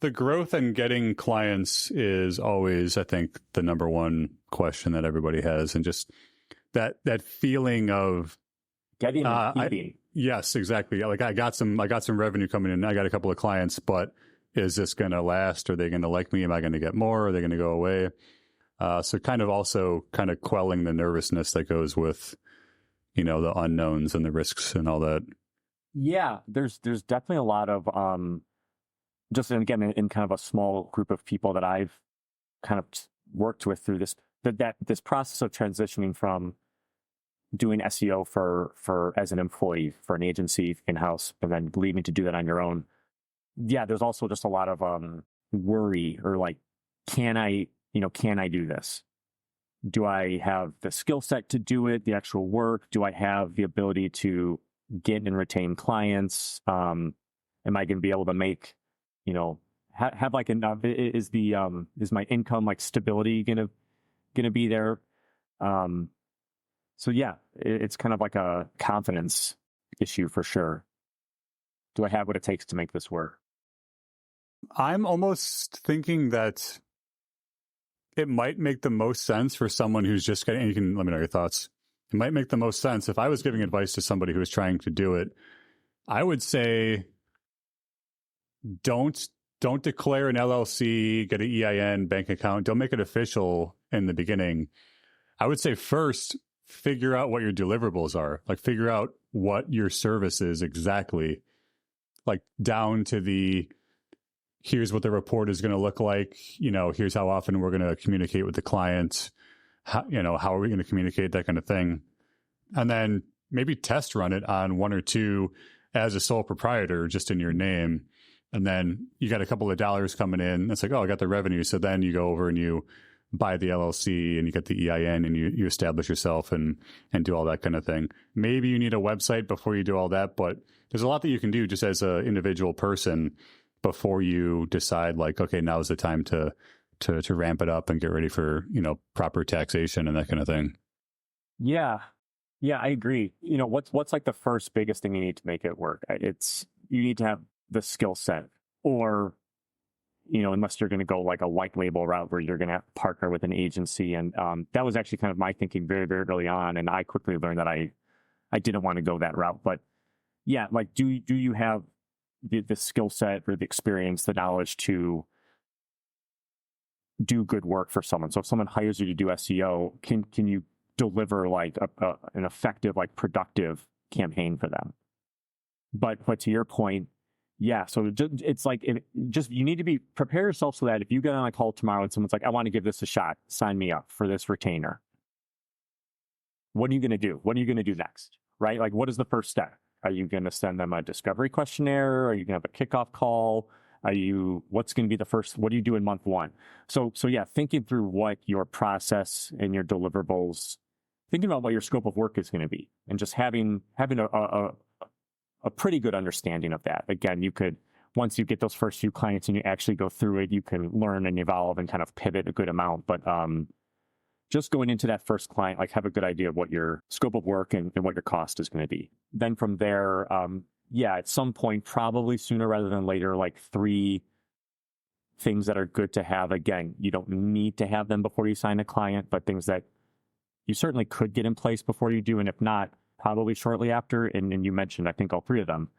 the growth and getting clients is always, I think, the number one question that everybody has, and just that feeling of getting and keeping. Yes, exactly. Like I got some revenue coming in. I got a couple of clients, but is this going to last? Are they going to like me? Am I going to get more? Are they going to go away? So kind of quelling the nervousness that goes with, the unknowns and the risks and all that. Yeah, there's definitely a lot of just again in kind of a small group of people that I've kind of worked with through this process of transitioning from doing SEO for as an employee for an agency in-house and then leaving to do that on your own. Yeah, there's also just a lot of worry or like, can I do this? Do I have the skill set to do it, the actual work? Do I have the ability to get and retain clients? Am I going to be able to make, have like enough? Is my income like stability gonna be there? So yeah, it's kind of like a confidence issue for sure. Do I have what it takes to make this work? I'm almost thinking that it might make the most sense for someone who's just getting, and you can let me know your thoughts. It might make the most sense if I was giving advice to somebody who was trying to do it. I would say don't declare an LLC, get an EIN, bank account. Don't make it official in the beginning. I would say first, figure out what your deliverables are. Like figure out what your service is exactly, like down to the, here's what the report is going to look like. Here's how often we're going to communicate with the client. How are we going to communicate, that kind of thing. And then maybe test run it on one or two as a sole proprietor, just in your name. And then you got a couple of dollars coming in. It's like, oh, I got the revenue. So then you go over and you buy the LLC and you get the EIN and you establish yourself and do all that kind of thing. Maybe you need a website before you do all that, but there's a lot that you can do just as an individual person before you decide like, okay, now is the time to ramp it up and get ready for, proper taxation and that kind of thing. Yeah. Yeah, I agree. What's like the first biggest thing you need to make it work? You need to have the skill set, or, unless you're going to go like a white label route where you're going to have to partner with an agency. And that was actually kind of my thinking very, very early on. And I quickly learned that I didn't want to go that route. But yeah, like, do you have the skill set or the experience, the knowledge to do good work for someone? So if someone hires you to do SEO, can you deliver like an effective, like productive campaign for them? But to your point, yeah. So it's like, you need to prepare yourself so that if you get on a call tomorrow and someone's like, I want to give this a shot, sign me up for this retainer. What are you going to do? What are you going to do next? Right? Like, what is the first step? Are you going to send them a discovery questionnaire? Are you going to have a kickoff call? What's going to be the first, what do you do in month one? So yeah, thinking through what your process and your deliverables, thinking about what your scope of work is going to be, and just having a pretty good understanding of that. Again, you could, once you get those first few clients and you actually go through it, you can learn and evolve and kind of pivot a good amount. But just going into that first client, like, have a good idea of what your scope of work and what your cost is going to be. Then from there, at some point, probably sooner rather than later, like 3 things that are good to have. Again, you don't need to have them before you sign a client, but things that you certainly could get in place before you do. And if not, probably shortly after. And you mentioned, I think, all 3 of them.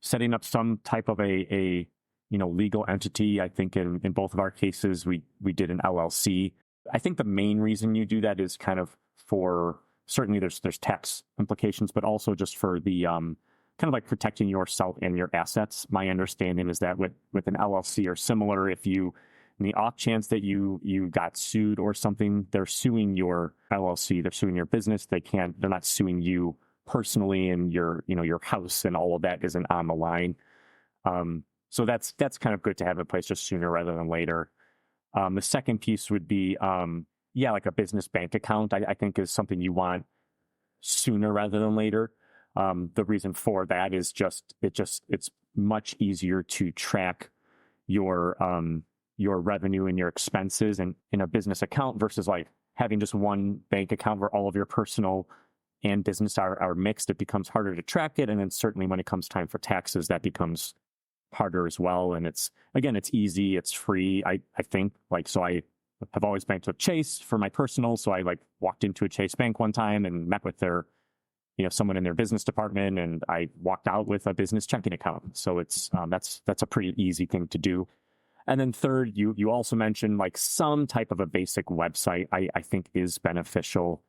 Setting up some type of a legal entity. I think in both of our cases, we did an LLC. I think the main reason you do that is kind of for, certainly there's tax implications, but also just for the kind of like protecting yourself and your assets. My understanding is that with an LLC or similar, if you, in the off chance that you got sued or something, they're suing your LLC, they're suing your business. They're not suing you personally, and your house and all of that isn't on the line. So that's kind of good to have in place just sooner rather than later. The second piece would be, like a business bank account, I think is something you want sooner rather than later. The reason for that is it's much easier to track your revenue and your expenses in a business account versus like having just one bank account where all of your personal and business are mixed. It becomes harder to track it. And then certainly when it comes time for taxes, that becomes harder as well. And it's easy, it's free. I think so I have always banked with Chase for my personal. So I walked into a Chase bank one time and met with their, someone in their business department, and I walked out with a business checking account. So it's, that's a pretty easy thing to do. And then third, you also mentioned some type of a basic website, I think is beneficial.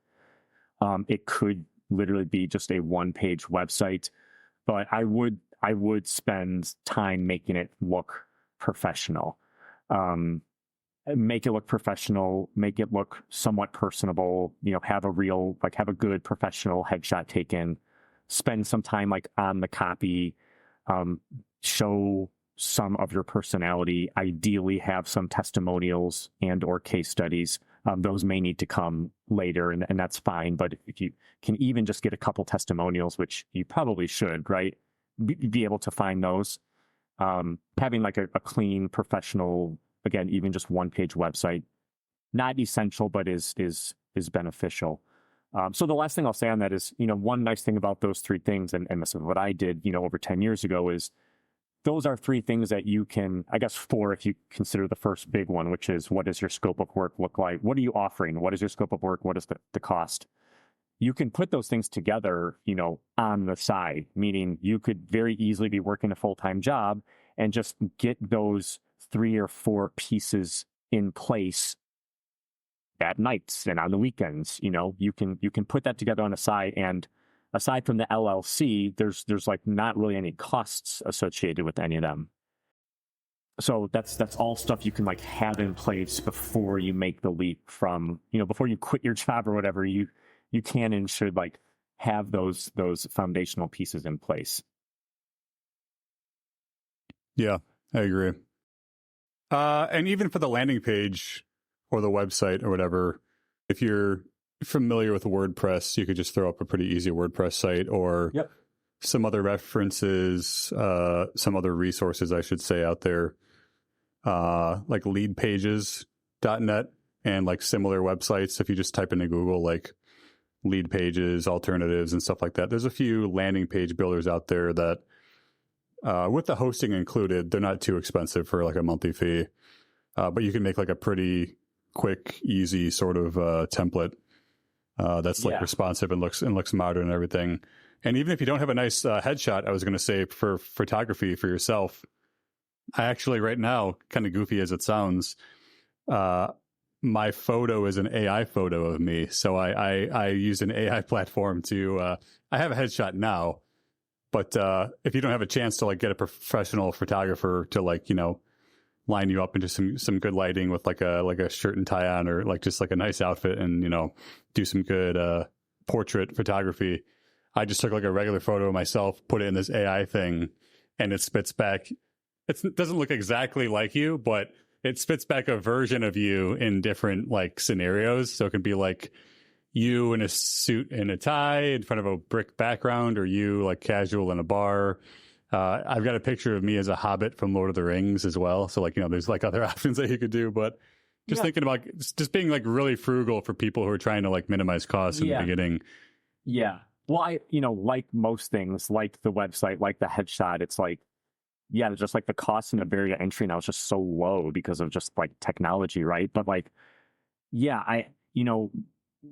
It could literally be just a one-page website, but I would spend time making it look professional. Make it look professional, make it look somewhat personable, have a good professional headshot taken, spend some time on the copy, show some of your personality, ideally have some testimonials and or case studies. Those may need to come later, and that's fine. But if you can even just get a couple testimonials, which you probably should, right? Be able to find those. Having a clean, professional, again, even just one-page website, not essential, but is beneficial. So the last thing I'll say on that is, one nice thing about those three things, and this is what I did, over 10 years ago, is those are three things that you can, I guess four if you consider the first big one, which is, what does your scope of work look like? What are you offering? What is your scope of work? What is the cost? You can put those things together, on the side, meaning you could very easily be working a full-time job and just get those 3 or 4 pieces in place at nights and on the weekends. You can put that together on the side, and aside from the LLC, there's not really any costs associated with any of them. So that's all stuff you can have in place before you make the leap from, before you quit your job or whatever. You can and should have those foundational pieces in place. Yeah, I agree. And even for the landing page or the website or whatever, if you're familiar with WordPress, you could just throw up a pretty easy WordPress site, or some other references, some other resources, I should say, out there, like leadpages.net and similar websites. If you just type into Google, lead pages, alternatives, and stuff like that, there's a few landing page builders out there that, with the hosting included, they're not too expensive for a monthly fee. But you can make a pretty quick, easy sort of template that's responsive and looks modern and everything. And even if you don't have a nice headshot, I was going to say, for photography for yourself, I actually right now, kind of goofy as it sounds, my photo is an AI photo of me. So I use an AI platform to, I have a headshot now, but if you don't have a chance to get a professional photographer to line you up into some good lighting with a shirt and tie on, or just a nice outfit, and do some good portrait photography, I just took a regular photo of myself, put it in this AI thing, and it spits back. It doesn't look exactly like you, but it spits back a version of you in different scenarios. So it can be you in a suit and a tie in front of a brick background, or you casual in a bar. I've got a picture of me as a hobbit from Lord of the Rings as well. So there's other options that you could do, but just thinking about just being really frugal for people who are trying to minimize costs in the beginning. Yeah. Well, like most things, like the website, like the headshot, it's just the cost and the barrier to entry now is just so low because of just technology, right? But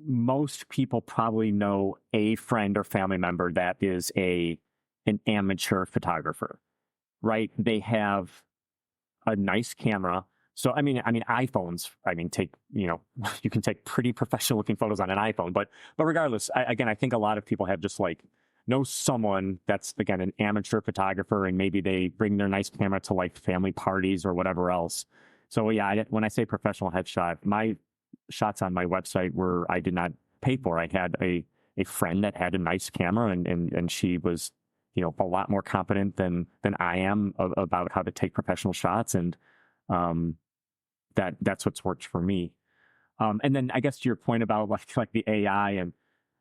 most people probably know a friend or family member that is an amateur photographer, right? They have a nice camera. So, I mean, iPhones, take, you can take pretty professional looking photos on an iPhone, but regardless, I think a lot of people have just know someone that's, again, an amateur photographer, and maybe they bring their nice camera to family parties or whatever else. So when I say professional headshot, my shots on my website I did not pay for. I had a friend that had a nice camera, and she was, a lot more competent than I am about how to take professional shots. And, that's what's worked for me. And then I guess to your point about the AI and,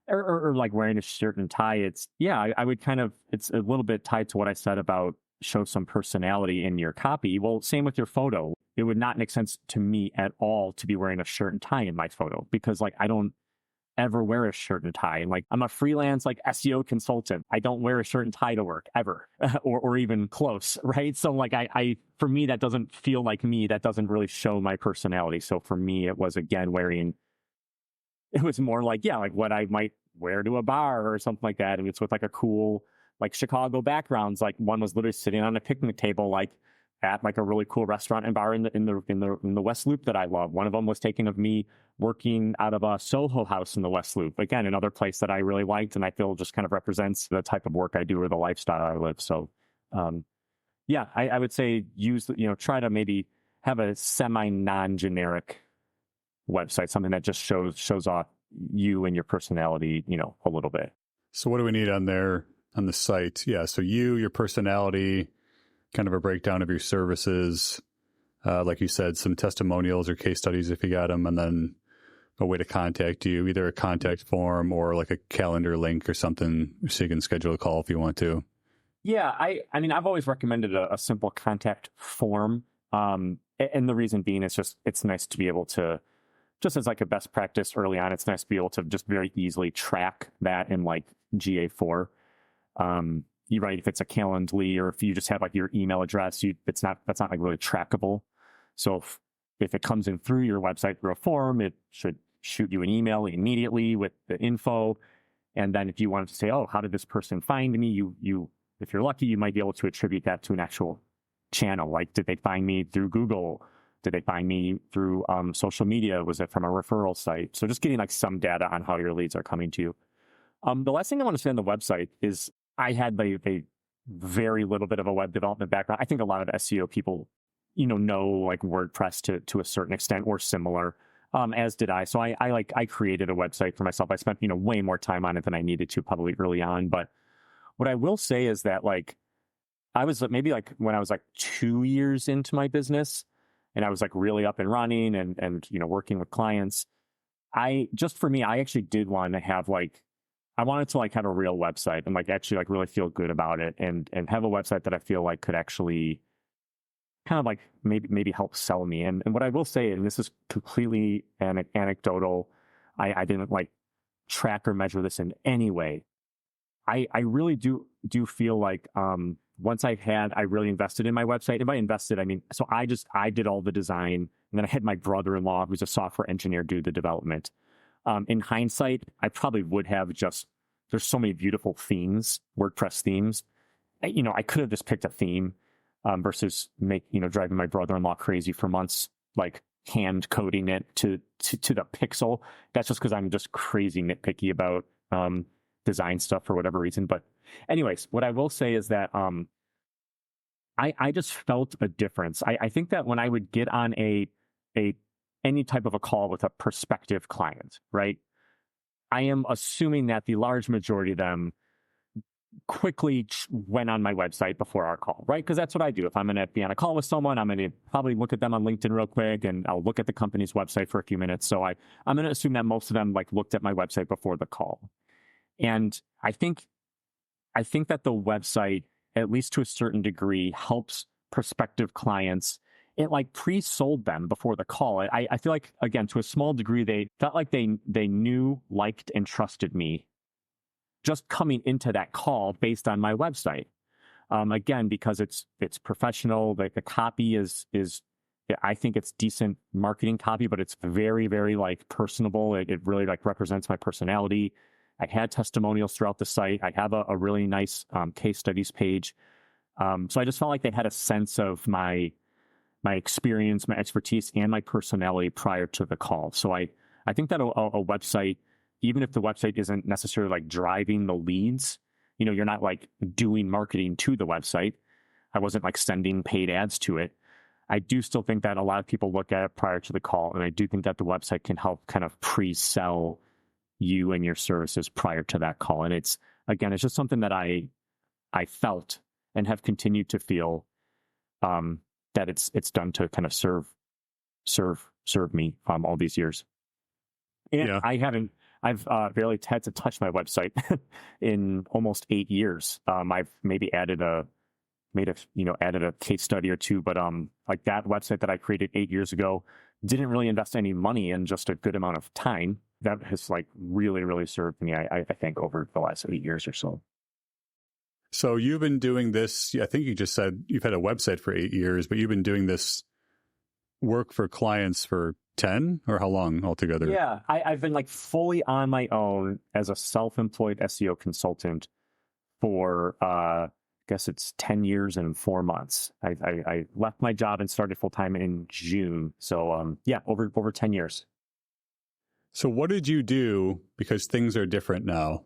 or wearing a shirt and tie, I would it's a little bit tied to what I said about show some personality in your copy. Well, same with your photo. It would not make sense to me at all to be wearing a shirt and tie in my photo, because I don't ever wear a shirt and tie. And like, I'm a freelance like SEO consultant. I don't wear a shirt and tie to work ever, or even close, right? So like, for me, that doesn't feel like me. That doesn't really show my personality. So for me, it was again it was more like, yeah, like what I might wear to a bar or something like that. And it's with like a cool, like Chicago backgrounds. Like one was literally sitting on a picnic table, like at like a really cool restaurant and bar in the West Loop that I love. One of them was taken of me working out of a Soho house in the West Loop. Again, another place that I really liked and I feel just kind of represents the type of work I do or the lifestyle I live. So, yeah, I would say try to maybe have a semi non-generic website, something that just shows off you and your personality, a little bit. So what do we need on there on the site? Yeah, so your personality, kind of a breakdown of your services, like you said, some testimonials or case studies if you got them, and then a way to contact you, either a contact form or like a calendar link or something so you can schedule a call if you want to. Yeah, I mean, I've always recommended a simple contact form. And the reason being is just, it's nice to be able to, just as like a best practice early on, it's nice to be able to just very easily track that in like GA4. You right, if it's a Calendly or if you just have like your email address, that's not like really trackable. So if it comes in through your website through a form, it should shoot you an email immediately with the info. And then if you wanted to say, oh, how did this person find me? You if you're lucky, you might be able to attribute that to an actual channel. Like, did they find me through Google? Did they find me through social media? Was it from a referral site? So just getting like some data on how your leads are coming to you. The last thing I want to say on the website is I had a very little bit of a web development background. I think a lot of SEO people, know like WordPress to a certain extent or similar, as did I. So I created a website for myself. I spent, way more time on it than I needed to probably early on. But what I will say is that like, I was maybe like when I was like 2 years into my business and I was like really up and running and working with clients, I actually did want to have I wanted to like have a real website and like actually like really feel good about it and have a website that I feel like could actually kind of like maybe help sell me. And what I will say, and this is completely anecdotal, I didn't like track or measure this in any way. I really do feel like once I really invested in my website. And by invested, I mean, so I did all the design, and then I had my brother-in-law, who's a software engineer, do the development. In hindsight, I probably would have there's so many beautiful themes, WordPress themes. I could have just picked a theme versus driving my brother-in-law crazy for months, like hand coding it to the pixel. That's just because I'm just crazy nitpicky about design stuff for whatever reason. But anyways, what I will say is that I just felt a difference. I think that when I would get on any type of a call with a prospective client, right? I am assuming that the large majority of them quickly went on my website before our call, right? Because that's what I do. If I'm going to be on a call with someone, I'm going to probably look at them on LinkedIn real quick, and I'll look at the company's website for a few minutes. So I'm going to assume that most of them like looked at my website before the call. And I think that the website, at least to a certain degree, helps prospective clients. It like pre-sold them before the call. I feel like, again, to a small degree, they felt like they knew, liked, and trusted me just coming into that call based on my website. Again, because it's professional. Like the copy is I think it's decent marketing copy, but it's very, very like personable. It really like represents my personality. I had testimonials throughout the site. I have a really nice case studies page. So I just felt like they had a sense of my experience, my expertise, and my personality prior to the call. So I think that a website, even if the website isn't necessarily like driving the leads, you're not like doing marketing to the website. I wasn't like sending paid ads to it. I do still think that a lot of people look at it prior to the call. And I do think that the website can help kind of pre-sell you and your services prior to that call. And it's just something that I felt and have continued to feel that it's done to kind of serve me all these years. And yeah. I've barely had to touch my website in almost 8 years. I've maybe added a case study or two, but like that website that I created 8 years ago didn't really invest any money in, just a good amount of time. that has like really, really served me, I think, over the last 8 years or so. So you've been doing this, I think you just said you've had a website for 8 years, but you've been doing this work for clients for 10, or how long altogether? Yeah, I've been like fully on my own as a self-employed SEO consultant for, I guess it's 10 years and 4 months. I left my job and started full-time in June. So yeah, over 10 years. So what did you do? Because things are different now.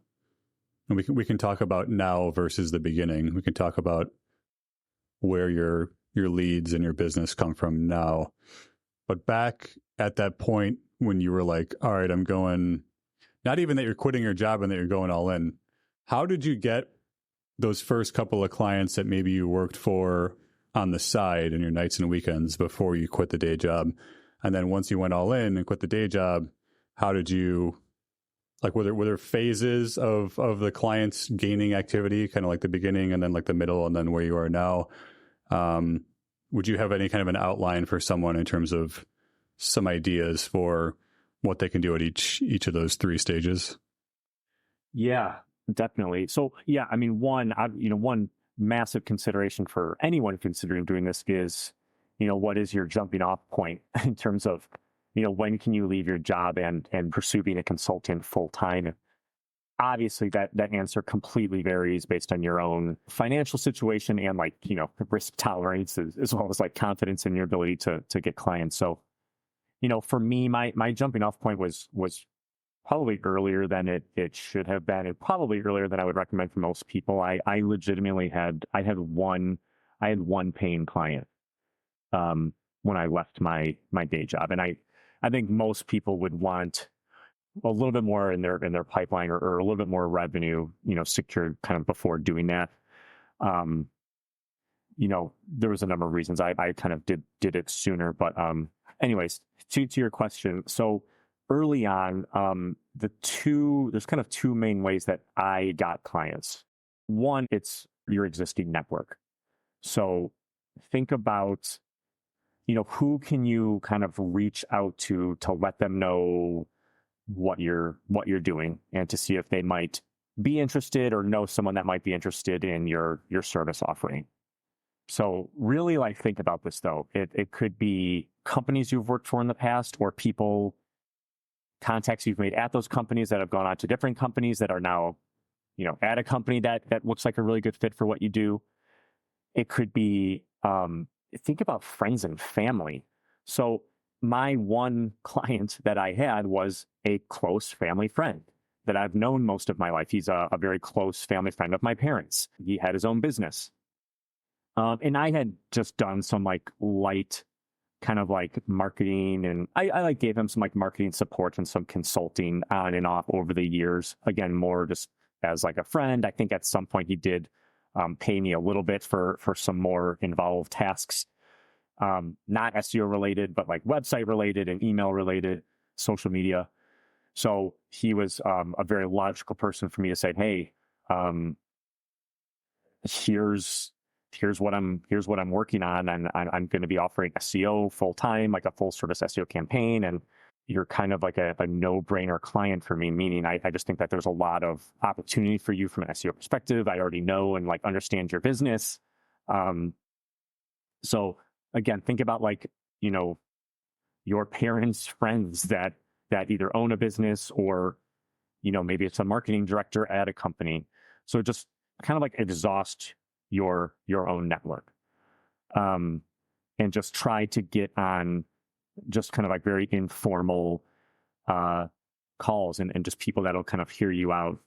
And we can talk about now versus the beginning. We can talk about where your leads and your business come from now. But back at that point when you were like, all right, I'm going, not even that you're quitting your job and that you're going all in, how did you get those first couple of clients that maybe you worked for on the side in your nights and weekends before you quit the day job? And then once you went all in and quit the day job, how did you, like, were there phases of the clients gaining activity, kind of like the beginning and then like the middle and then where you are now? Would you have any kind of an outline for someone in terms of some ideas for what they can do at each of those 3 stages? Yeah, definitely. So yeah, I mean, one massive consideration for anyone considering doing this is, what is your jumping off point in terms of, when can you leave your job and pursue being a consultant full time? Obviously, that answer completely varies based on your own financial situation and like, risk tolerance as well as like confidence in your ability to get clients. So, for me, my jumping off point was probably earlier than it should have been, and probably earlier than I would recommend for most people. I legitimately had one paying client when I left my day job, and I think most people would want a little bit more in their pipeline or a little bit more revenue, secured kind of before doing that. There was a number of reasons I kind of did it sooner, but anyways, to your question, so early on, there's kind of 2 main ways that I got clients. One, it's your existing network. So think about, who can you kind of reach out to let them know what you're doing and to see if they might be interested or know someone that might be interested in your service offering. So really, like, think about this though. It could be companies you've worked for in the past, or contacts you've made at those companies that have gone on to different companies that are now, at a company that looks like a really good fit for what you do. It could be, think about friends and family. So my one client that I had was a close family friend that I've known most of my life. He's a very close family friend of my parents. He had his own business. And I had just done some like light kind of like marketing, and I like gave him some like marketing support and some consulting on and off over the years. Again, more just as like a friend. I think at some point he did pay me a little bit for some more involved tasks. Not SEO related, but like website related and email related, social media. So he was a very logical person for me to say, hey, here's what I'm working on, and I'm going to be offering SEO full time, like a full service SEO campaign, and you're kind of like a no-brainer client for me, meaning I just think that there's a lot of opportunity for you from an SEO perspective. I already know and like understand your business. So again, think about like, your parents' friends that either own a business or, maybe it's a marketing director at a company. So just kind of like exhaust your own network, and just try to get on just kind of like very informal calls and just people that'll kind of hear you out.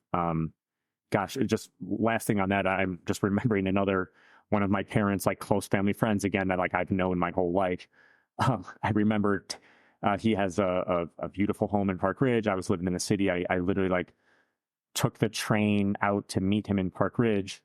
Gosh, just last thing on that, I'm just remembering another one of my parents, like close family friends, again, that like I've known my whole life. I remembered he has a beautiful home in Park Ridge. I was living in the city. I literally like took the train out to meet him in Park Ridge,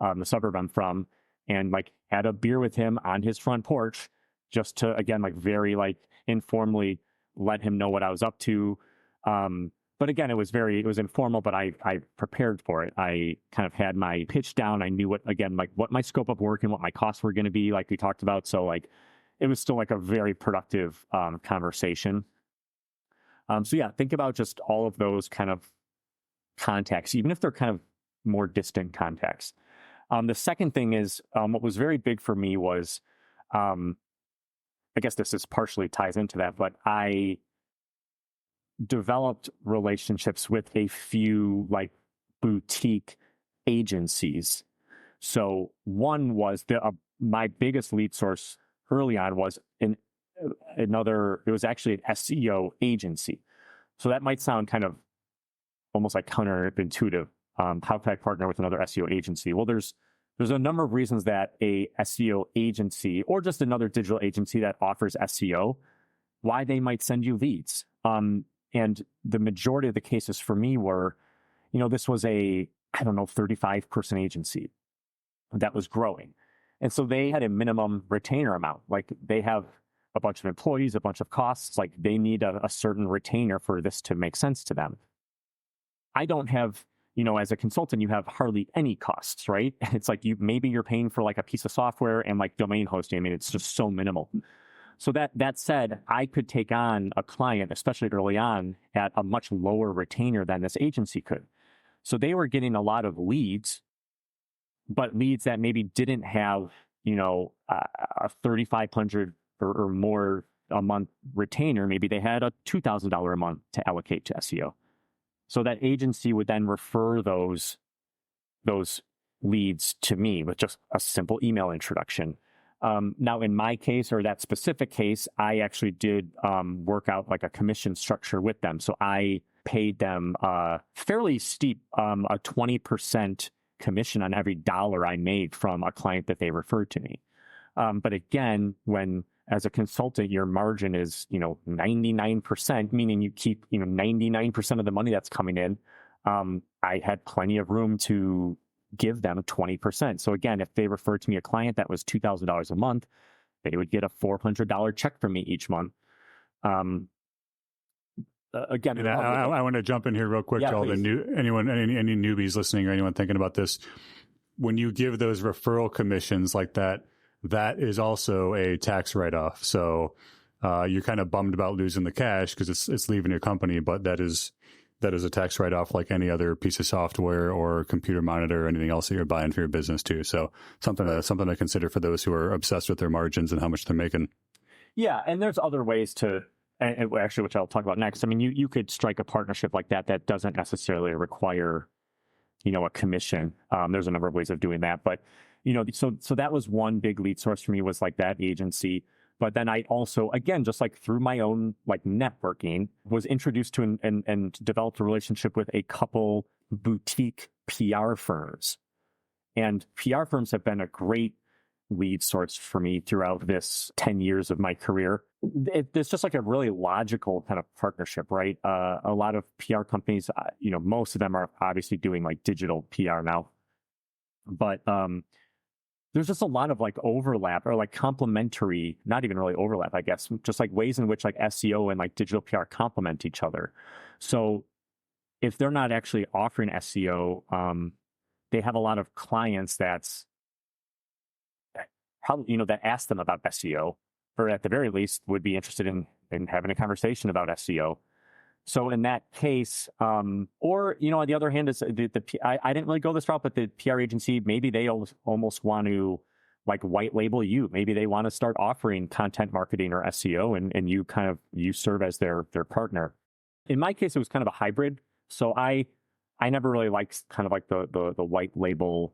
the suburb I'm from, and like had a beer with him on his front porch, just to, again, like very like informally let him know what I was up to. But again, it was informal, but I prepared for it. I kind of had my pitch down. I knew what my scope of work and what my costs were going to be, like we talked about. So like, it was still like a very productive conversation. So yeah, think about just all of those kind of contacts, even if they're kind of more distant contacts. The second thing is what was very big for me was, I guess this is partially ties into that, but I developed relationships with a few like boutique agencies. So one was my biggest lead source early on was it was actually an SEO agency. So that might sound kind of almost like counterintuitive. How can I partner with another SEO agency? Well, there's a number of reasons that a SEO agency or just another digital agency that offers SEO, why they might send you leads. And the majority of the cases for me were, this was a, 35-person agency that was growing. And so they had a minimum retainer amount. Like they have a bunch of employees, a bunch of costs, like they need a certain retainer for this to make sense to them. I don't have, as a consultant, you have hardly any costs, right? It's like maybe you're paying for like a piece of software and like domain hosting. I mean, it's just so minimal. So that said, I could take on a client, especially early on, at a much lower retainer than this agency could. So they were getting a lot of leads, but leads that maybe didn't have, a $3,500 or more a month retainer. Maybe they had a $2,000 a month to allocate to SEO. So that agency would then refer those leads to me with just a simple email introduction. Now, in my case, or that specific case, I actually did work out like a commission structure with them. So I paid them fairly steep, a 20% commission on every dollar I made from a client that they referred to me. But again, when as a consultant, your margin is, 99%, meaning you keep, 99% of the money that's coming in. I had plenty of room to give them 20%. So again, if they referred to me a client that was $2,000 a month, they would get a $400 check from me each month. Again, and I want to jump in here real quick to all the any newbies listening or anyone thinking about this. When you give those referral commissions like that, that is also a tax write-off. So you're kind of bummed about losing the cash because it's leaving your company, but that is a tax write-off like any other piece of software or computer monitor or anything else that you're buying for your business too. So something to consider for those who are obsessed with their margins and how much they're making. Yeah, and there's other ways to, and actually, which I'll talk about next. I mean, you could strike a partnership like that doesn't necessarily require, a commission. There's a number of ways of doing that, but so that was one big lead source for me, was like that agency. But then I also, again, just like through my own like networking, was introduced to and developed a relationship with a couple boutique PR firms. And PR firms have been a great lead source for me throughout this 10 years of my career. It's just like a really logical kind of partnership, right? A lot of PR companies, most of them are obviously doing like digital PR now. But there's just a lot of like overlap or like complementary, not even really overlap, I guess, just like ways in which like SEO and like digital PR complement each other. So if they're not actually offering SEO, they have a lot of clients that's probably, that ask them about SEO, or at the very least would be interested in having a conversation about SEO. So in that case, or, on the other hand, is I didn't really go this route, but the PR agency, maybe they almost want to like white label you. Maybe they want to start offering content marketing or SEO, and you serve as their partner. In my case, it was kind of a hybrid. So I never really liked kind of like the white label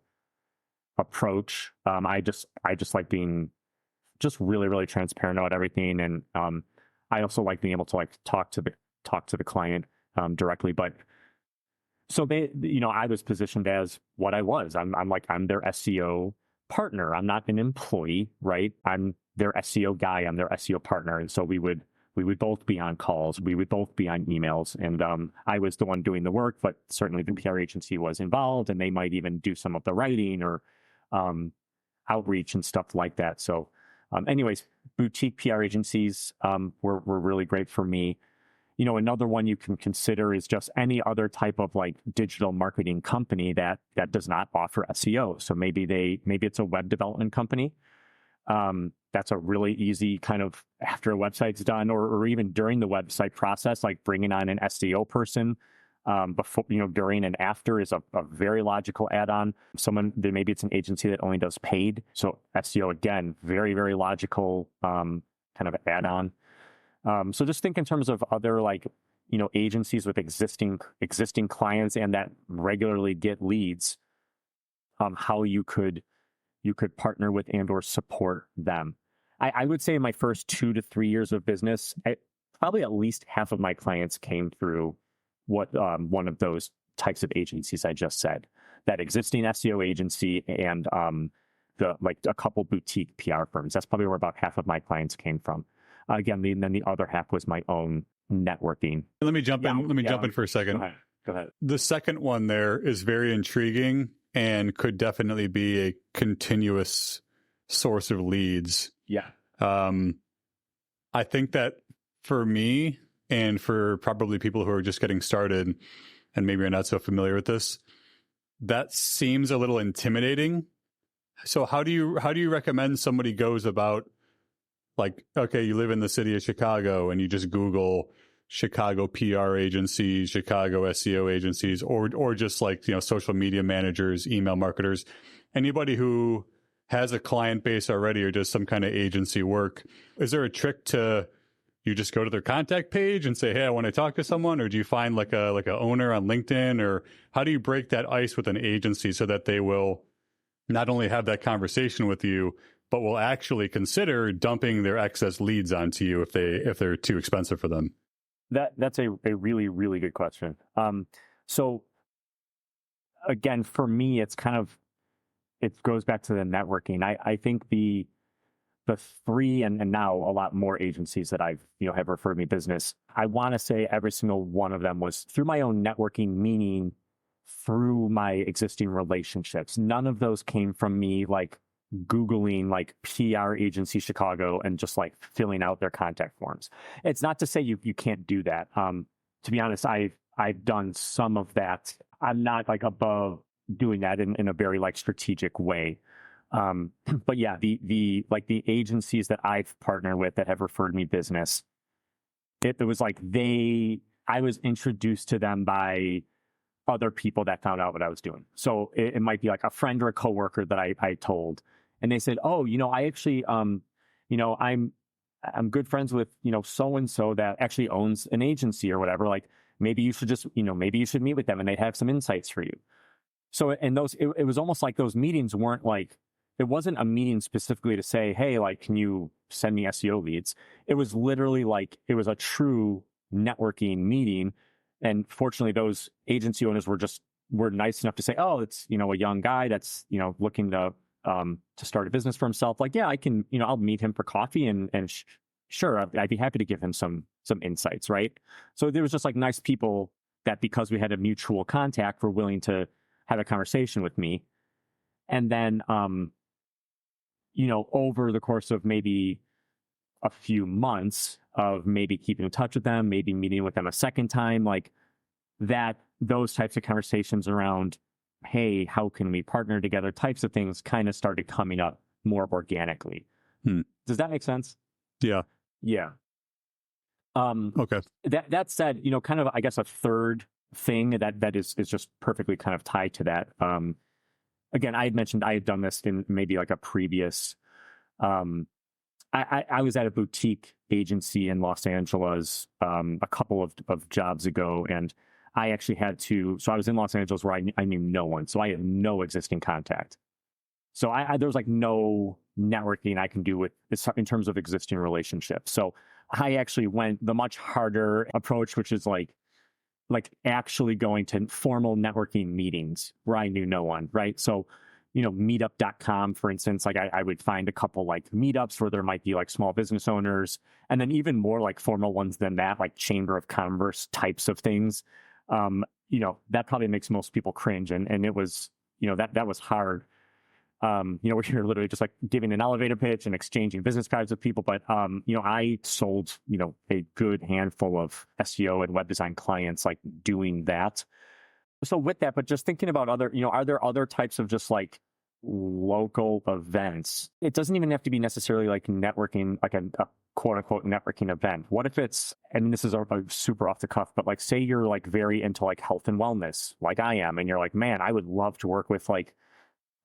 approach. I just like being just really, really transparent about everything. And I also like being able to like talk to the client directly. But so I was positioned as what I was. I'm their SEO partner. I'm not an employee, right? I'm their SEO guy. I'm their SEO partner. And so we would both be on calls. We would both be on emails. And I was the one doing the work, but certainly the PR agency was involved, and they might even do some of the writing or outreach and stuff like that. So anyways, boutique PR agencies were really great for me. Another one you can consider is just any other type of like digital marketing company that does not offer SEO. So maybe it's a web development company. That's a really easy kind of after a website's done, or even during the website process, like bringing on an SEO person before, during and after is a very logical add-on. Maybe it's an agency that only does paid. So SEO, again, very, very logical kind of add-on. So just think in terms of other agencies with existing clients and that regularly get leads, how you could partner with and or support them. I would say in my first 2 to 3 years of business, probably at least half of my clients came through one of those types of agencies I just said, that existing SEO agency and a couple boutique PR firms. That's probably where about half of my clients came from. Again, then the other half was my own networking. Let me jump in. Let me jump in for a second. Go ahead. The second one there is very intriguing and could definitely be a continuous source of leads. Yeah. I think that for me and for probably people who are just getting started and maybe are not so familiar with this, that seems a little intimidating. So how do you recommend somebody goes about, like, okay, you live in the city of Chicago and you just Google Chicago PR agencies, Chicago SEO agencies, or just social media managers, email marketers, anybody who has a client base already or does some kind of agency work. Is there a trick to, you just go to their contact page and say, hey, I want to talk to someone? Or do you find like a owner on LinkedIn? Or how do you break that ice with an agency so that they will not only have that conversation with you, but will actually consider dumping their excess leads onto you if they're too expensive for them? That's a really, really good question. So again, for me, it goes back to the networking. I think the three and now a lot more agencies that I've have referred me business, I want to say every single one of them was through my own networking, meaning through my existing relationships. None of those came from me Googling PR agency Chicago and just filling out their contact forms. It's not to say you can't do that. To be honest, I've done some of that. I'm not above doing that in a very strategic way. But yeah, the agencies that I've partnered with that have referred me business, it was I was introduced to them by other people that found out what I was doing. So it might be a friend or a coworker that I told, and they said, oh, I actually, I'm good friends with, so-and-so that actually owns an agency or whatever. Maybe you should just, maybe you should meet with them and they'd have some insights for you. So, and it was almost like those meetings weren't it wasn't a meeting specifically to say, hey, can you send me SEO leads? It was literally it was a true networking meeting. And fortunately, those agency owners were nice enough to say, oh, it's, a young guy that's, looking to start a business for himself. Yeah, I can, I'll meet him for coffee and sure, I'd be happy to give him some insights. Right. So there was just nice people that, because we had a mutual contact, were willing to have a conversation with me. And then, over the course of maybe a few months of maybe keeping in touch with them, maybe meeting with them a second time, those types of conversations around, hey, how can we partner together types of things kind of started coming up more organically. Does that make sense? Yeah. Yeah. Okay. That said, kind of, I guess, a third thing that is just perfectly kind of tied to that. Again, I had mentioned I had done this in maybe a previous, I was at a boutique agency in Los Angeles a couple of jobs ago, and I actually so I was in Los Angeles where I knew no one, so I had no existing contact. So there was no networking I can do with in terms of existing relationships. So I actually went the much harder approach, which is actually going to formal networking meetings where I knew no one, right? So, meetup.com, for instance, I would find a couple meetups where there might be small business owners, and then even more formal ones than that, chamber of commerce types of things. That probably makes most people cringe. And it was, that was hard. Where you're literally just giving an elevator pitch and exchanging business cards with people. But, I sold, a good handful of SEO and web design clients doing that. So with that, but just thinking about other, are there other types of just local events, it doesn't even have to be necessarily like networking, like a quote unquote networking event. What if it's, and this is a super off the cuff, but like say you're like very into like health and wellness, like I am, and you're like, man, I would love to work with like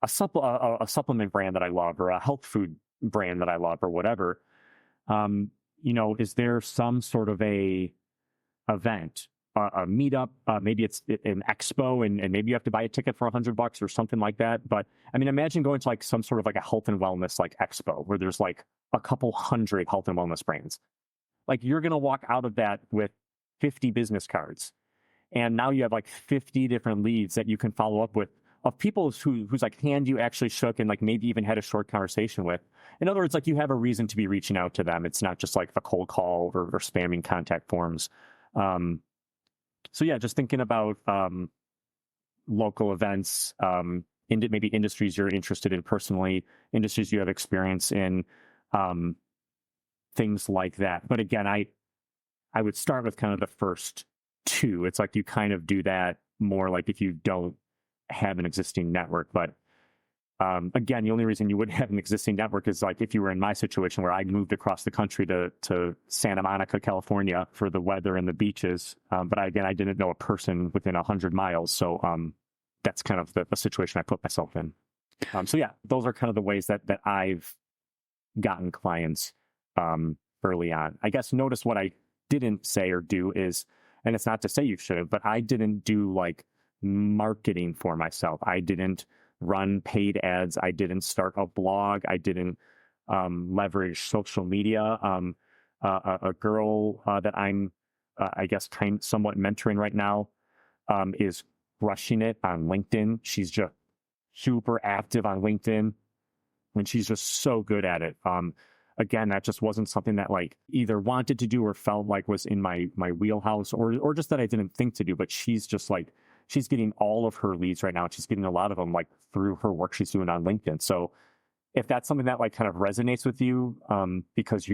a supplement brand that I love, or a health food brand that I love, or whatever. Is there some sort of a event, a meetup, maybe it's an expo, and maybe you have to buy a ticket for $100 or something like that. But I mean, imagine going to like some sort of like a health and wellness like expo where there's like a couple hundred health and wellness brands. Like you're going to walk out of that with 50 business cards. And now you have like 50 different leads that you can follow up with of people whose like hand you actually shook and like maybe even had a short conversation with. In other words, like you have a reason to be reaching out to them. It's not just like a cold call or spamming contact forms. So yeah, just thinking about local events, maybe industries you're interested in personally, industries you have experience in, things like that. But again, I would start with kind of the first two. It's like you kind of do that more like if you don't have an existing network. But again, the only reason you wouldn't have an existing network is like if you were in my situation where I moved across the country to Santa Monica, California for the weather and the beaches. But I didn't know a person within 100 miles. So that's kind of the situation I put myself in. So yeah, those are kind of the ways that I've gotten clients early on. I guess notice what I didn't say or do is, and it's not to say you should have, but I didn't do like marketing for myself. I didn't run paid ads. I didn't start a blog. I didn't leverage social media. A girl that I'm, I guess, somewhat mentoring right now is crushing it on LinkedIn. She's just super active on LinkedIn, and she's just so good at it. Again, that just wasn't something that like either wanted to do or felt like was in my wheelhouse, or just that I didn't think to do. But she's just like, she's getting all of her leads right now. And she's getting a lot of them like through her work she's doing on LinkedIn. So if that's something that like kind of resonates with you, because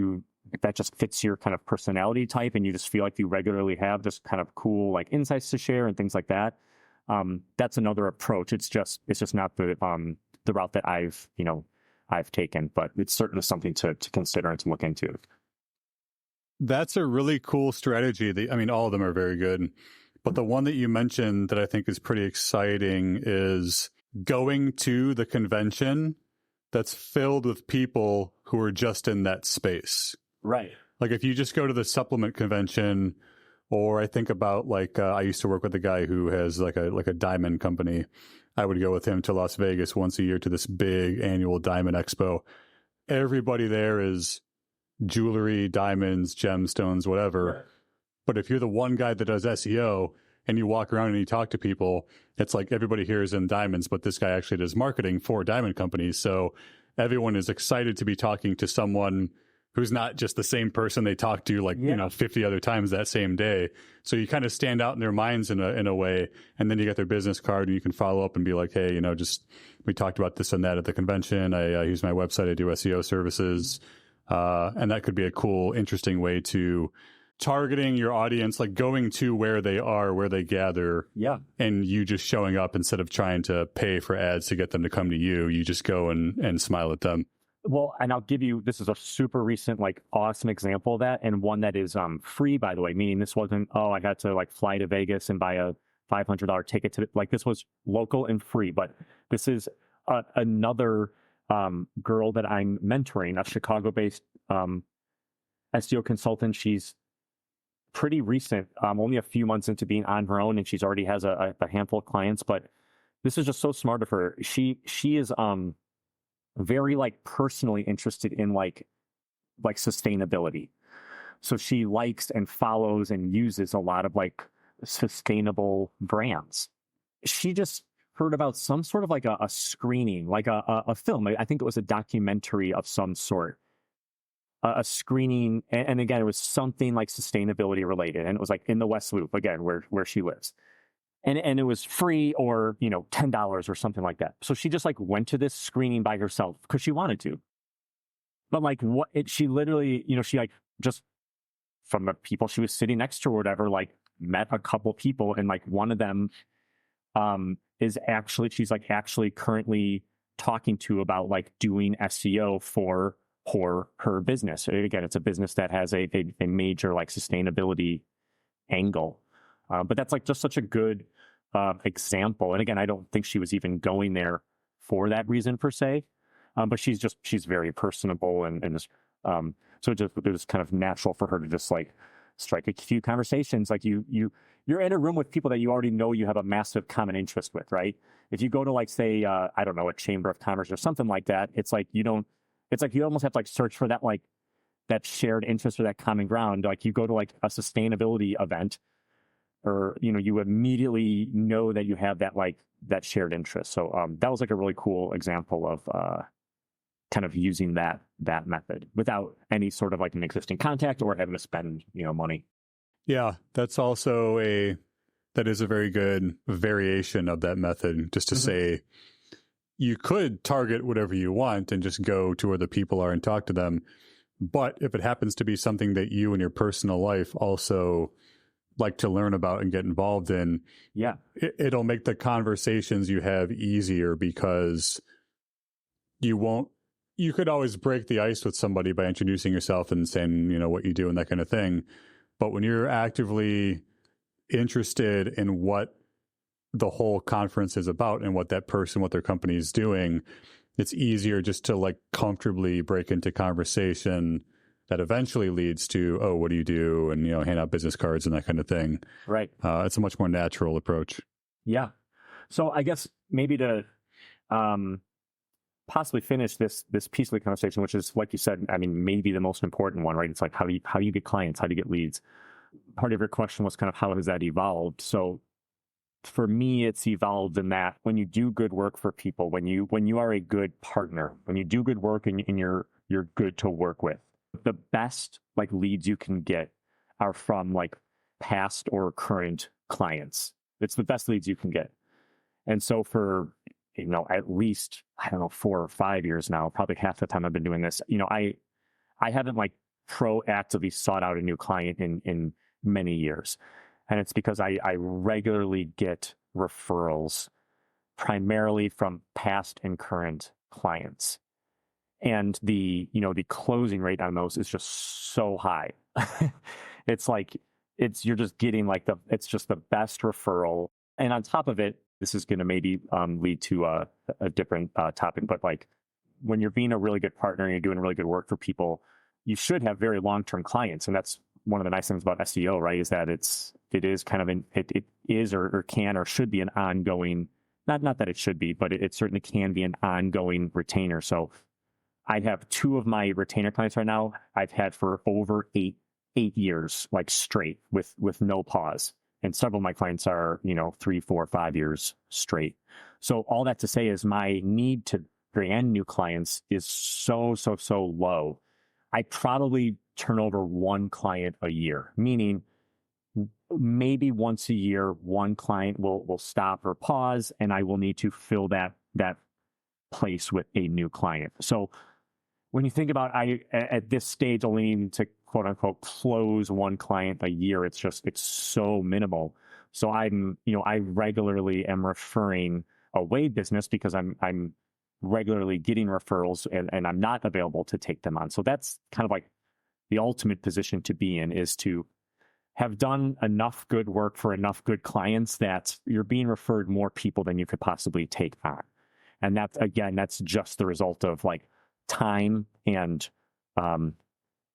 that just fits your kind of personality type, and you just feel like you regularly have just kind of cool like insights to share and things like that, that's another approach. It's just not the route that I've taken, but it's certainly something to consider and to look into. That's a really cool strategy. All of them are very good, but the one that you mentioned that I think is pretty exciting is going to the convention that's filled with people who are just in that space. Right. Like if you just go to the supplement convention, or I think about like I used to work with a guy who has like a diamond company. I would go with him to Las Vegas once a year to this big annual diamond expo. Everybody there is jewelry, diamonds, gemstones, whatever. Right. But if you're the one guy that does SEO and you walk around and you talk to people, it's like everybody here is in diamonds, but this guy actually does marketing for diamond companies. So everyone is excited to be talking to someone who's not just the same person they talked to 50 other times that same day. So you kind of stand out in their minds in a way, and then you get their business card and you can follow up and be like, hey, we talked about this and that at the convention. I use my website. I do SEO services. And that could be a cool, interesting way to targeting your audience, like going to where they are, where they gather. Yeah. And you just showing up instead of trying to pay for ads to get them to come to you. You just go and smile at them. Well, and I'll give you, this is a super recent, like awesome example of that, and one that is free, by the way, meaning this wasn't, I had to like fly to Vegas and buy a $500 ticket to, like, this was local and free. But this is another girl that I'm mentoring, a Chicago-based SEO consultant. She's pretty recent, only a few months into being on her own, and she's already has a handful of clients. But this is just so smart of her. She is very like personally interested in like sustainability. So she likes and follows and uses a lot of like sustainable brands. She just heard about some sort of like a screening, like a film. I think it was a documentary of some sort, a screening. And again, it was something like sustainability related. And it was like in the West Loop, again, where she lives. And it was free, or, $10 or something like that. So she just like went to this screening by herself because she wanted to. But like she literally, she like just from the people she was sitting next to or whatever, like met a couple people. And like one of them she's like actually currently talking to about like doing SEO for her business. Again, it's a business that has a major like sustainability angle. But that's like just such a good example. And again, I don't think she was even going there for that reason per se. But she's very personable and just, so it was kind of natural for her to just like strike a few conversations. Like you're in a room with people that you already know you have a massive common interest with, right? If you go to like, say, I don't know, a chamber of commerce or something like that, it's like you almost have to like search for that, like that shared interest or that common ground. Like you go to like a sustainability event or, you immediately know that you have that, like that shared interest. So that was like a really cool example of kind of using that method without any sort of like an existing contact or having to spend, money. Yeah, that is a very good variation of that method, just to say you could target whatever you want and just go to where the people are and talk to them. But if it happens to be something that you in your personal life also like to learn about and get involved in, yeah, it'll make the conversations you have easier, because you could always break the ice with somebody by introducing yourself and saying, what you do and that kind of thing. But when you're actively interested in what the whole conference is about and what that person, what their company is doing, it's easier just to like comfortably break into conversation that eventually leads to, oh, what do you do? And, hand out business cards and that kind of thing. Right. It's a much more natural approach. Yeah. So I guess maybe to possibly finish this piece of the conversation, which is, like you said, I mean, maybe the most important one, right? It's like, how do you get clients? How do you get leads? Part of your question was kind of how has that evolved? So for me, it's evolved in that when you do good work for people, when you are a good partner, when you do good work and you're good to work with, the best like leads you can get are from like past or current clients. It's the best leads you can get. And so for, at least, I don't know, 4 or 5 years now, probably half the time I've been doing this, I haven't like proactively sought out a new client in many years. And it's because I regularly get referrals primarily from past and current clients. And the closing rate on those is just so high. It's like, you're just getting like it's just the best referral. And on top of it, this is going to maybe lead to a different topic, but like when you're being a really good partner and you're doing really good work for people, you should have very long-term clients. And that's one of the nice things about SEO, right? Is that it is kind of it is or can or should be an ongoing, not that it should be, but it certainly can be an ongoing retainer. So I have 2 of my retainer clients right now I've had for over 8 years, like straight with no pause. And several of my clients are, 3, 4, 5 years straight. So all that to say is my need to bring in new clients is so low. I probably turn over 1 client a year, meaning maybe once a year, 1 client will stop or pause, and I will need to fill that place with a new client. So when you think about at this stage only need to quote unquote close 1 client a year, it's so minimal. So I regularly am referring away business because I'm regularly getting referrals and I'm not available to take them on. So that's kind of like the ultimate position to be in, is to have done enough good work for enough good clients that you're being referred more people than you could possibly take on. And that's just the result of like time and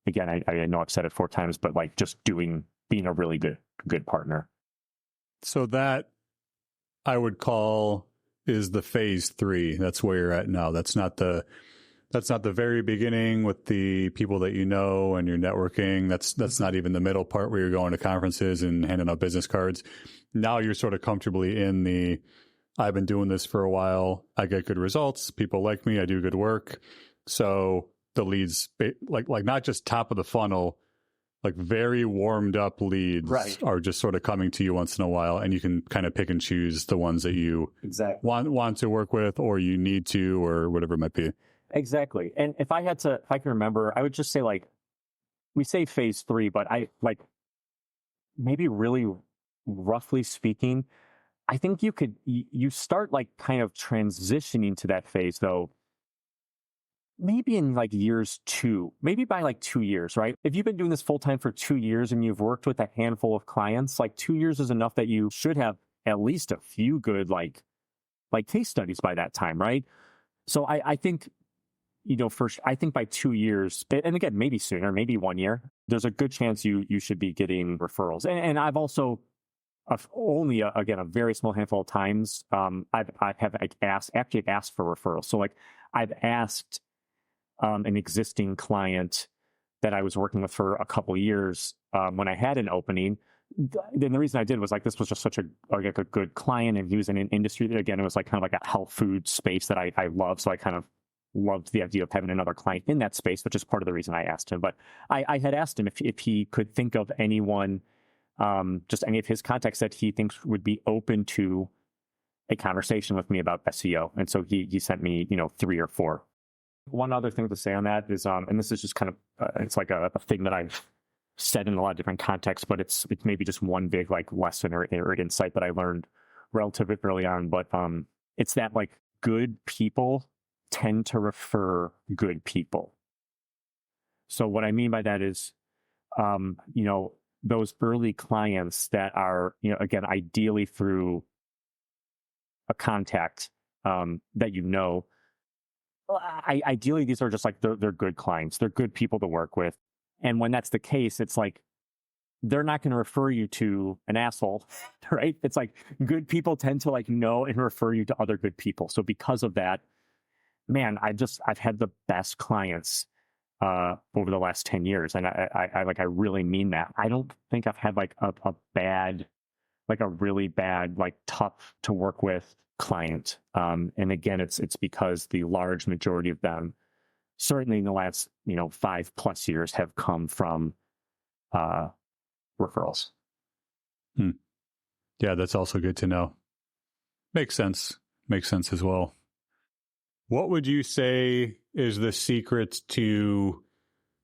again, I know I've said it 4 times, but like just being a really good partner. So that I would call is the phase 3. That's where you're at now. That's not the very beginning with the people that you know and you're networking. That's not even the middle part where you're going to conferences and handing out business cards. Now you're sort of comfortably in I've been doing this for a while. I get good results. People like me. I do good work. So the leads, like not just top of the funnel, like very warmed up leads, right, are just sort of coming to you once in a while, and you can kind of pick and choose the ones that you want to work with, or you need to, or whatever it might be. Exactly. And if I can remember, I would just say like, we say phase 3, but I like maybe really roughly speaking, I think you start like kind of transitioning to that phase though, maybe in like years 2, maybe by like 2 years, right? If you've been doing this full time for 2 years and you've worked with a handful of clients, like 2 years is enough that you should have at least a few good like case studies by that time, right? So I think, first, I think by 2 years, and again, maybe sooner, maybe 1 year, there's a good chance you should be getting referrals. And I've also only again a very small handful of times I have asked for referrals. So like I've asked an existing client that I was working with for a couple years when I had an opening. Then the reason I did was like this was just such a good client, and he was in an industry that, again, it was like kind of like a health food space that I love. So I kind of loved the idea of having another client in that space, which is part of the reason I asked him. But I had asked him if he could think of anyone, just any of his contacts that he thinks would be open to a conversation with me about SEO. And so he sent me, 3 or 4. One other thing to say on that is, and this is just kind of, it's like a thing that I've said in a lot of different contexts, but it's maybe just one big like lesson or insight that I learned relatively early on. But it's that like good people tend to refer good people. So what I mean by that is, those early clients that are, again, ideally through a contact that ideally these are just like they're good clients. They're good people to work with. And when that's the case, it's like they're not going to refer you to an asshole, right? It's like good people tend to like know and refer you to other good people. So because of that, man, I've had the best clients over the last 10 years. And I really mean that. I don't think I've had like a really bad, like tough to work with client. And again, it's because the large majority of them, certainly in the last, 5+ years, have come from referrals. Yeah, that's also good to know. Makes sense as well. What would you say is the secret to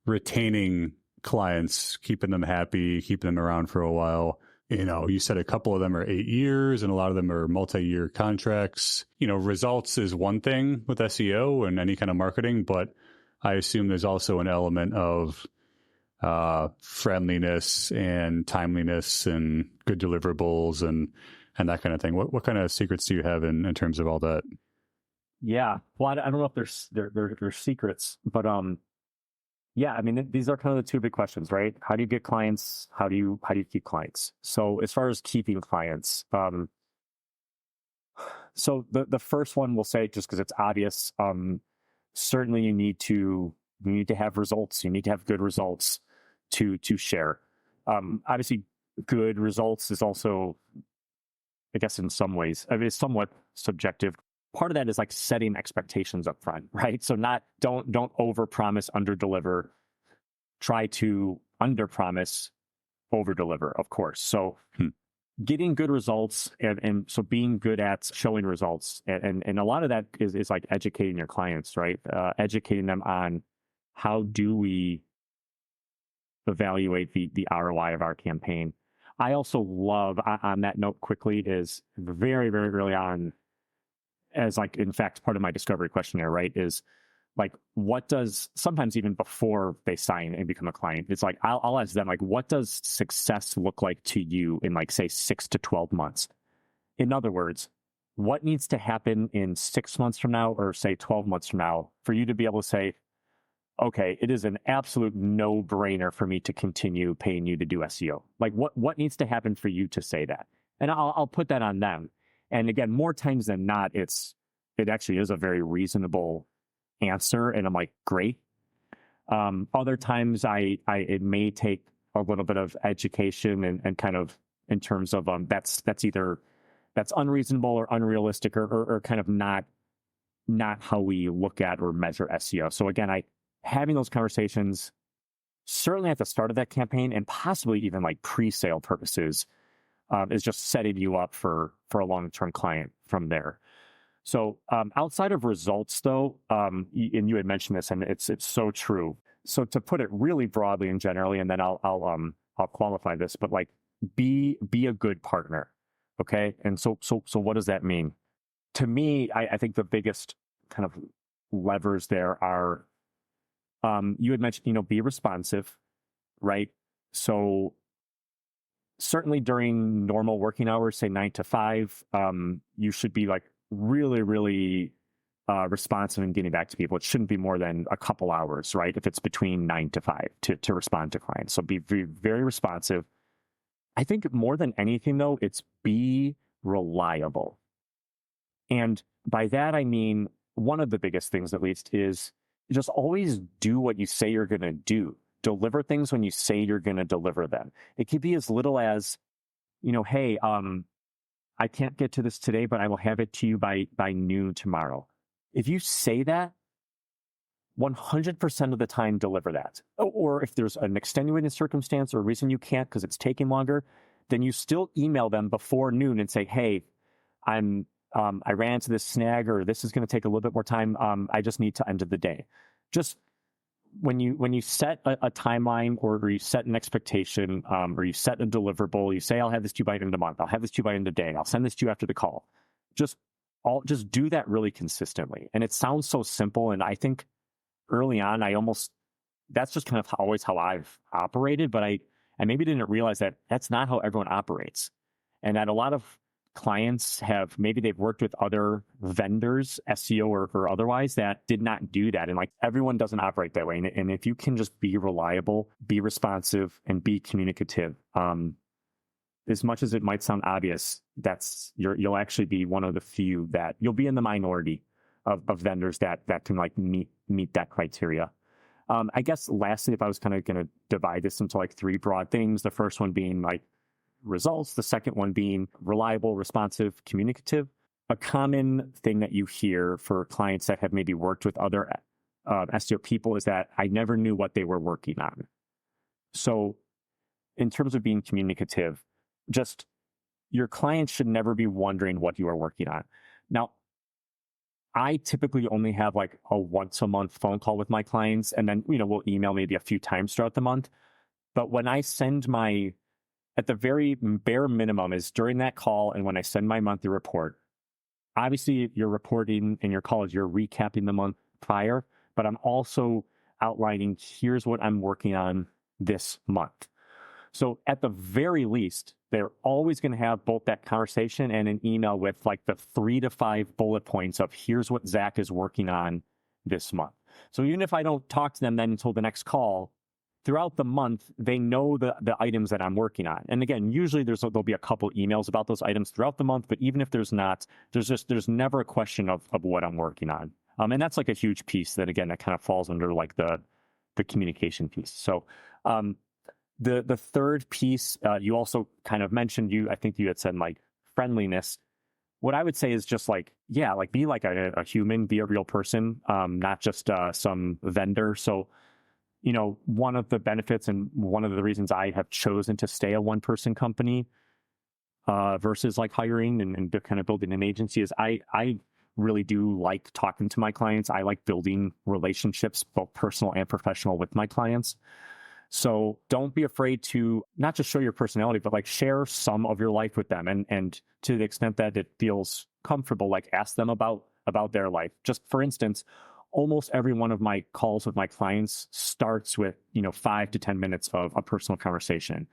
retaining clients, keeping them happy, keeping them around for a while? You said a couple of them are 8 years and a lot of them are multi-year contracts. Results is one thing with SEO and any kind of marketing, but I assume there's also an element of friendliness and timeliness and good deliverables and that kind of thing. What kind of secrets do you have in terms of all that? Yeah. Well, I don't know if there's secrets, but yeah, I mean, these are kind of the 2 big questions, right? How do you get clients? How do you keep clients? So as far as keeping clients, so the first one we'll say, just because it's obvious, certainly you need to have results. You need to have good results to share. Obviously, good results is also, I guess, in some ways, I mean, it's somewhat subjective. Part of that is like setting expectations up front, right? So don't overpromise, underdeliver. Try to underpromise, overdeliver, of course. So getting good results and so being good at showing results. And a lot of that is like educating your clients, right? Educating them on how do we evaluate the ROI of our campaign. I also love, on that note quickly, is very, very early on, as like, in fact, part of my discovery questionnaire, right, is like, what does, sometimes even before they sign and become a client, it's like, I'll ask them, like, what does success look like to you in like, say, 6 to 12 months? In other words, what needs to happen in 6 months from now, or say 12 months from now, for you to be able to say, okay, it is an absolute no-brainer for me to continue paying you to do SEO. Like what needs to happen for you to say that? And I'll put that on them. And again, more times than not, it actually is a very reasonable answer. And I'm like, great. Other times it may take a little bit of education and kind of in terms of, that's unreasonable or unrealistic or kind of not how we look at or measure SEO. So again, having those conversations certainly at the start of that campaign and possibly even like pre-sale purposes is just setting you up for a long-term client from there. So outside of results, though, and you had mentioned this, and it's so true. So to put it really broadly and generally, and then I'll qualify this, but like be a good partner. Okay. And so what does that mean? To me, I think the biggest kind of levers there are, you had mentioned, be responsive, right? So certainly during normal working hours, say 9 to 5, you should be like really, really responsive and getting back to people. It shouldn't be more than a couple hours, right? If it's between 9 to 5 to respond to clients. So be very responsive. I think more than anything, though, it's be reliable. And by that, I mean, one of the biggest things, at least, is just always do what you say you're going to do. Deliver things when you say you're going to deliver them. It could be as little as, hey, I can't get to this today, but I will have it to you by noon tomorrow. If you say that, 100% of the time, deliver that. Or if there's an extenuating circumstance or a reason you can't because it's taking longer, then you still email them before noon and say, hey, I ran into this snag, or this is going to take a little bit more time. I just need to end of the day. Just when you set a timeline, or you set an expectation, or you set a deliverable, you say, I'll have this to you by the end of the month. I'll have this to you by the end of the day. I'll send this to you after the call. Just do that really consistently. And it sounds so simple. And I think early on, that's just kind of always how I've operated, but I maybe didn't realize that that's not how everyone operates. And that a lot of clients they've worked with other vendors, SEO or otherwise, that did not do that. And like, everyone doesn't operate that way. And if you can just be reliable, be responsive, and be communicative, as much as it might sound obvious, you'll actually be one of the few that you'll be in the minority of vendors that can like meet that criteria. I guess lastly, if I was kind of going to divide this into like 3 broad things, the first one being like results, the second one being reliable, responsive, communicative. A common thing that you hear for clients that have maybe worked with other SEO people is that I never knew what they were working on. So in terms of being communicative, just your clients should never be wondering what you are working on. Now, I typically only have like a once a month phone call with my clients, and then, we'll email maybe a few times throughout the month. But when I send at the very bare minimum is during that call, and when I send my monthly report, obviously you're reporting in your calls, you're recapping the month prior, but I'm also outlining, here's what I'm working on this month. So at the very least, they're always going to have both that conversation and an email with like the 3 to 5 bullet points of here's what Zack is working on this month. So even if I don't talk to them then until the next call, throughout the month, they know the items that I'm working on. And again, usually there'll be a couple emails about those items throughout the month, but even if there's not, there's never a question of what I'm working on. And that's like a huge piece that, again, that kind of falls under like the communication piece. So the third piece, you also kind of mentioned, I think you had said like friendliness. What I would say is just like, be like a human, be a real person, not just some vendor. So, one of the benefits and one of the reasons I have chosen to stay a one-person company versus like hiring and kind of building an agency is I really do like talking to my clients. I like building relationships, both personal and professional, with my clients. So don't be afraid to not just show your personality, but like share some of your life with them. And to the extent that it feels comfortable, like ask them about their life. Just for instance, almost every one of my calls with my clients starts with, 5 to 10 minutes of a personal conversation.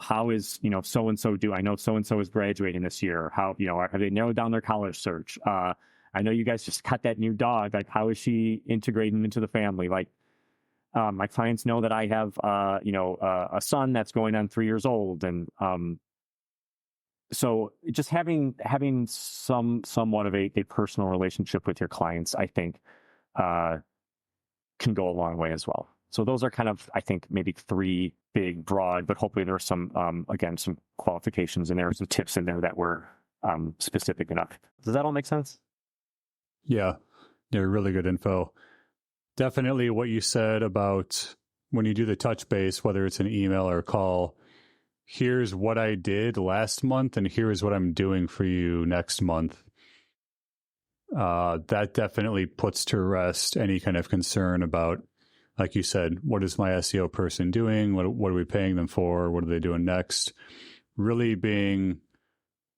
How is, so-and-so do? I know so-and-so is graduating this year. How, have they narrowed down their college search? I know you guys just got that new dog. Like, how is she integrating into the family? Like, my clients know that I have, a son that's going on 3 years old. And so just having somewhat of a personal relationship with your clients, I think, can go a long way as well. So those are kind of, I think, maybe 3 big, broad, but hopefully there are some, again, some qualifications in there, some tips in there that were specific enough. Does that all make sense? Yeah, really good info. Definitely what you said about when you do the touch base, whether it's an email or a call, here's what I did last month and here's what I'm doing for you next month. That definitely puts to rest any kind of concern about, like you said, what is my SEO person doing? What are we paying them for? What are they doing next? Really being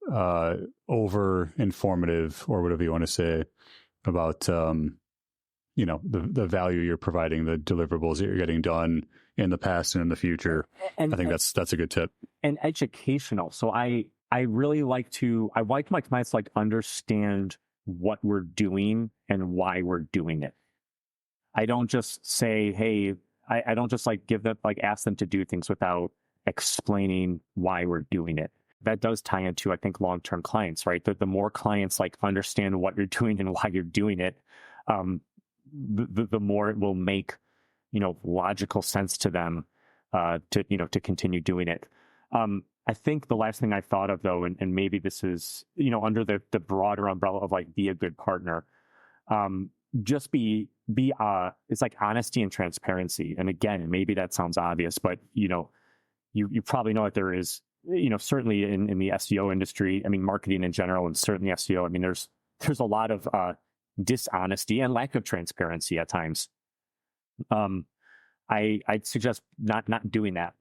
over informative or whatever you want to say about the value you're providing, the deliverables that you're getting done in the past and in the future. And I think that's a good tip. And educational. So I really like my clients to understand what we're doing and why we're doing it. I don't just say, hey, I don't just give them, ask them to do things without explaining why we're doing it. That does tie into, I think, long-term clients, right? The more clients understand what you're doing and why you're doing it, the more it will make, logical sense to them to continue doing it. I think the last thing I thought of, though, and maybe this is, under the broader umbrella of be a good partner, just be it's honesty and transparency. And again, maybe that sounds obvious, but you probably know that there is, certainly in the SEO industry, I mean, marketing in general, and certainly SEO, I mean, there's a lot of dishonesty and lack of transparency at times. I'd suggest not doing that.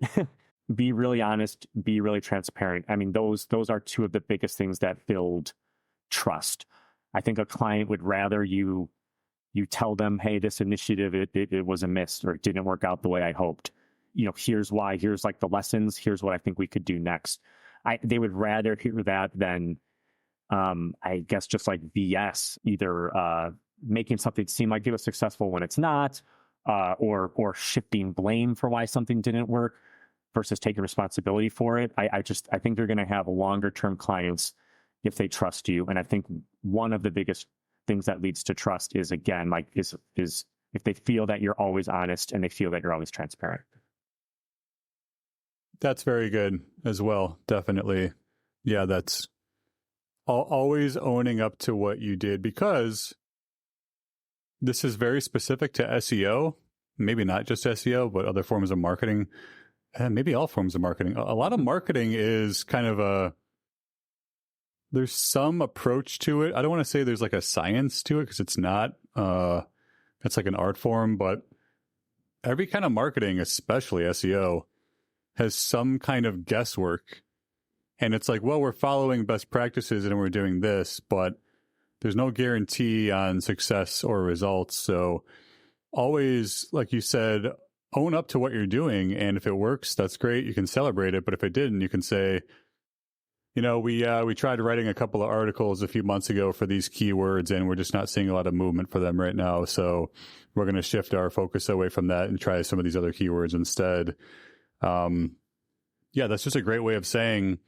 Be really honest, be really transparent. I mean, those are two of the biggest things that build trust. I think a client would rather you tell them, hey, this initiative, it was a miss, or it didn't work out the way I hoped. Here's why, here's the lessons, here's what I think we could do next. They would rather hear that than, I guess, just BS, either making something seem like it was successful when it's not, or shifting blame for why something didn't work versus taking responsibility for it. I think you're going to have longer term clients if they trust you. And I think one of the biggest things that leads to trust is, again, is if they feel that you're always honest and they feel that you're always transparent. That's very good as well. Definitely. Yeah, that's always owning up to what you did, because this is very specific to SEO, maybe not just SEO, but other forms of marketing, and maybe all forms of marketing. A lot of marketing is kind of there's some approach to it. I don't want to say there's a science to it, because it's not. It's an art form, but every kind of marketing, especially SEO, has some kind of guesswork. And it's well, we're following best practices and we're doing this, but there's no guarantee on success or results. So always, like you said, own up to what you're doing. And if it works, that's great. You can celebrate it. But if it didn't, you can say, we tried writing a couple of articles a few months ago for these keywords, and we're just not seeing a lot of movement for them right now. So we're going to shift our focus away from that and try some of these other keywords instead. Yeah, that's just a great way of saying,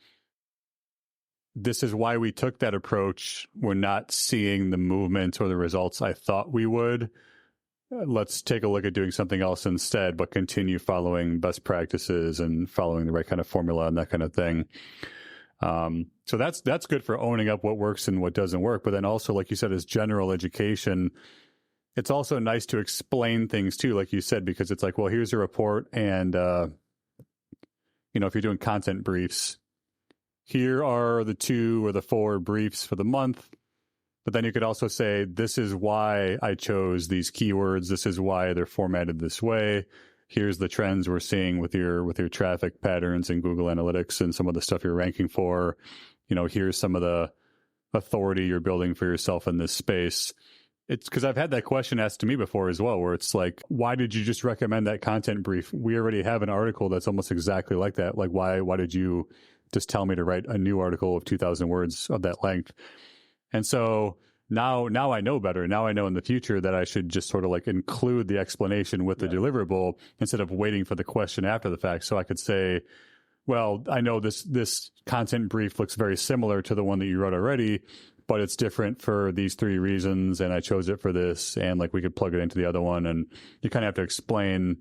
this is why we took that approach. We're not seeing the movement or the results I thought we would. Let's take a look at doing something else instead, but continue following best practices and following the right kind of formula and that kind of thing. So that's good for owning up what works and what doesn't work. But then also, like you said, as general education, it's also nice to explain things too, like you said, because it's well, here's a report, and if you're doing content briefs, here are the 2 or the 4 briefs for the month. But then you could also say, this is why I chose these keywords. This is why they're formatted this way. Here's the trends we're seeing with your traffic patterns and Google Analytics and some of the stuff you're ranking for. Here's some of the authority you're building for yourself in this space. It's because I've had that question asked to me before as well, where it's why did you just recommend that content brief? We already have an article that's almost exactly like that. Why did you just tell me to write a new article of 2,000 words of that length? And so now I know better. Now I know in the future that I should just sort of include the explanation with the deliverable instead of waiting for the question after the fact. So I could say, well, I know this content brief looks very similar to the one that you wrote already, but it's different for these 3 reasons, and I chose it for this, and we could plug it into the other one, and you kind of have to explain,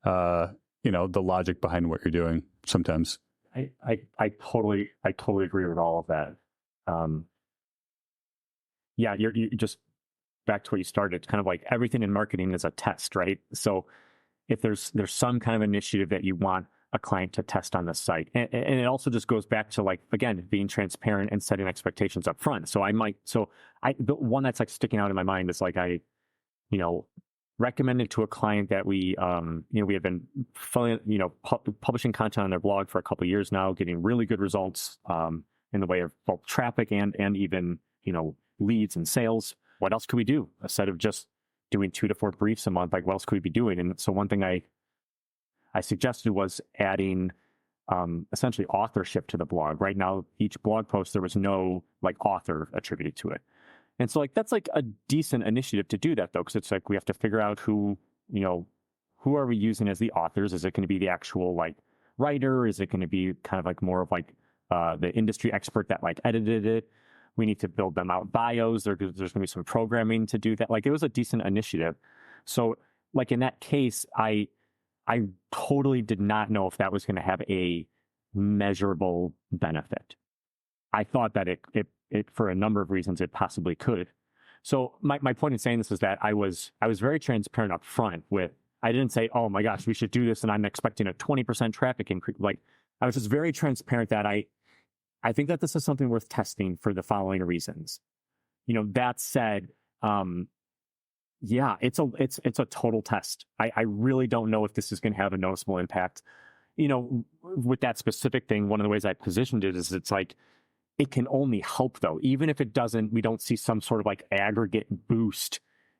the logic behind what you're doing sometimes. I totally agree with all of that. Yeah, you just back to what you started. It's kind of everything in marketing is a test, right? So if there's some kind of initiative that you want a client to test on the site, and it also just goes back to again, being transparent and setting expectations up front. So the one that's sticking out in my mind is I recommended to a client that we have been publishing content on their blog for a couple of years now, getting really good results. in the way of both traffic and even, leads and sales. What else could we do instead of just doing 2 to 4 briefs a month? Like, what else could we be doing? And so one thing I suggested was adding essentially authorship to the blog. Right now, each blog post, there was no like author attributed to it. And so like, that's like a decent initiative to do that though, because it's like, we have to figure out who are we using as the authors? Is it going to be the actual like writer? Is it going to be kind of like more of like the industry expert that like edited it? We need to build them out bios. There's going to be some programming to do that. Like, it was a decent initiative. So like in that case, I totally did not know if that was going to have a measurable benefit. I thought that it for a number of reasons it possibly could. So my point in saying this is that I was very transparent up front with, I didn't say, oh my gosh, we should do this and I'm expecting a 20% traffic increase. Like, I was just very transparent that I think that this is something worth testing for the following reasons. That said, yeah, it's a total test. I really don't know if this is going to have a noticeable impact. With that specific thing, one of the ways I positioned it is it's like, it can only help though. Even if we don't see some sort of like aggregate boost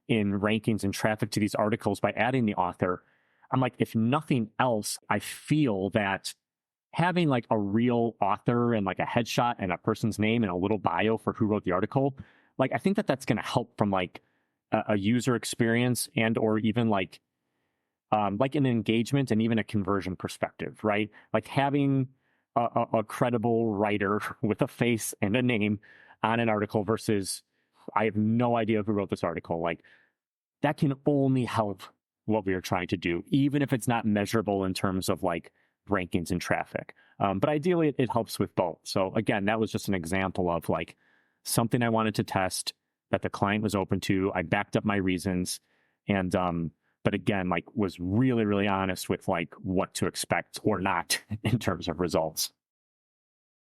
in rankings and traffic to these articles by adding the author. I'm like, if nothing else, I feel that having like a real author and like a headshot and a person's name and a little bio for who wrote the article, like, I think that that's going to help from like a user experience and or even like an engagement and even a conversion perspective, right? Like having a credible writer with a face and a name on an article versus I have no idea who wrote this article. Like, that can only help what we are trying to do, even if it's not measurable in terms of like rankings and traffic. But ideally it helps with both. So again, that was just an example of like something I wanted to test that the client was open to. I backed up my reasons and, but again, like was really, really honest with like what to expect or not in terms of results.